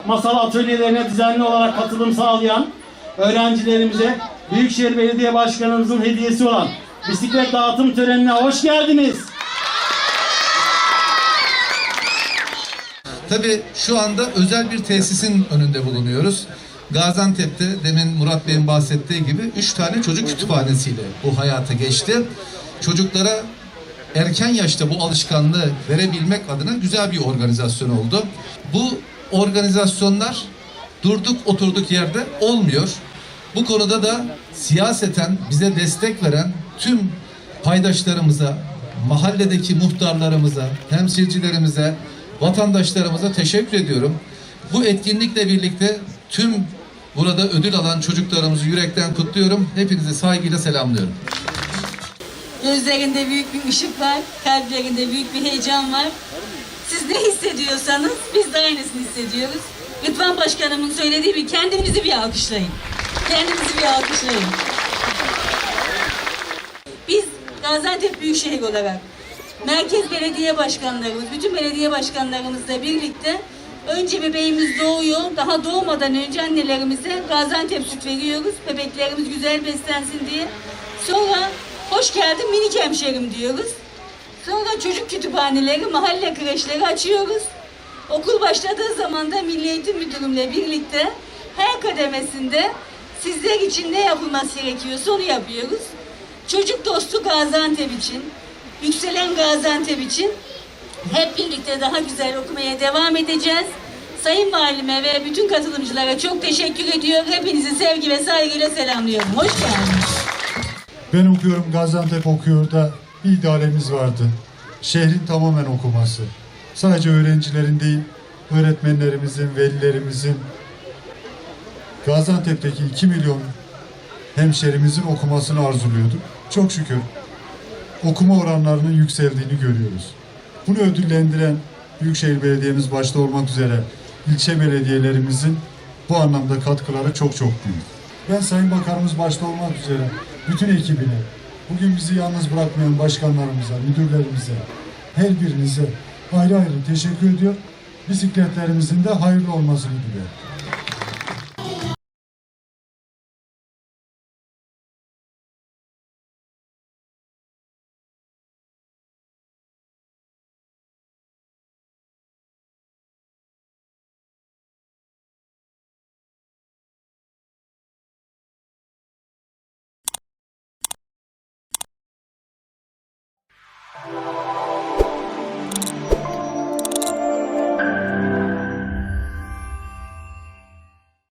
Masal atölyelerine düzenli olarak katılım sağlayan öğrencilerimize Büyükşehir Belediye Başkanımızın hediyesi olan bisiklet dağıtım törenine hoş geldiniz. Tabii şu anda özel bir tesisin önünde bulunuyoruz. Gaziantep'te demin Murat Bey'in bahsettiği gibi 3 tane çocuk kütüphanesiyle bu hayata geçti. Çocuklara erken yaşta bu alışkanlığı verebilmek adına güzel bir organizasyon oldu. Bu organizasyonlar durduk oturduk yerde olmuyor. Bu konuda da siyaseten bize destek veren tüm paydaşlarımıza, mahalledeki muhtarlarımıza, temsilcilerimize, vatandaşlarımıza teşekkür ediyorum. Bu etkinlikle birlikte tüm burada ödül alan çocuklarımızı yürekten kutluyorum. Hepinizi saygıyla selamlıyorum. Gözlerinde büyük bir ışık var, kalplerinde büyük bir heyecan var. Siz ne hissediyorsanız biz de aynısını hissediyoruz. Rıdvan Başkanımın söylediği gibi kendinizi bir alkışlayın. Kendinizi bir alkışlayın. Biz Gaziantep Büyükşehir olarak merkez belediye başkanlarımız, bütün belediye başkanlarımızla birlikte önce bebeğimiz doğuyor. Daha doğmadan önce annelerimize Gaziantep süt veriyoruz. Bebeklerimiz güzel beslensin diye. Sonra hoş geldin minik hemşerim diyoruz. Sonra çocuk kütüphaneleri, mahalle kreşleri açıyoruz. Okul başladığı zaman da Milli Eğitim Müdürümle birlikte her kademesinde sizler için ne yapılması gerekiyorsa onu yapıyoruz. Çocuk dostu Gaziantep için, yükselen Gaziantep için hep birlikte daha güzel okumaya devam edeceğiz. Sayın Valime ve bütün katılımcılara çok teşekkür ediyorum. Hepinizi sevgi ve saygıyla selamlıyorum. Hoş geldiniz. Ben okuyorum, Gaziantep okuyor da bir idealimiz vardı. Şehrin tamamen okuması. Sadece öğrencilerin değil, öğretmenlerimizin, velilerimizin, Gaziantep'teki 2 milyon hemşerimizin okumasını arzuluyorduk. Çok şükür okuma oranlarının yükseldiğini görüyoruz. Bunu ödüllendiren Büyükşehir Belediye'miz başta olmak üzere ilçe belediyelerimizin bu anlamda katkıları çok büyük. Ben Sayın Bakanımız başta olmak üzere bütün ekibine, bugün bizi yalnız bırakmayan başkanlarımıza, müdürlerimize, her birinize ayrı ayrı teşekkür ediyor. Bisikletlerimizin de hayırlı olmasını diliyorum.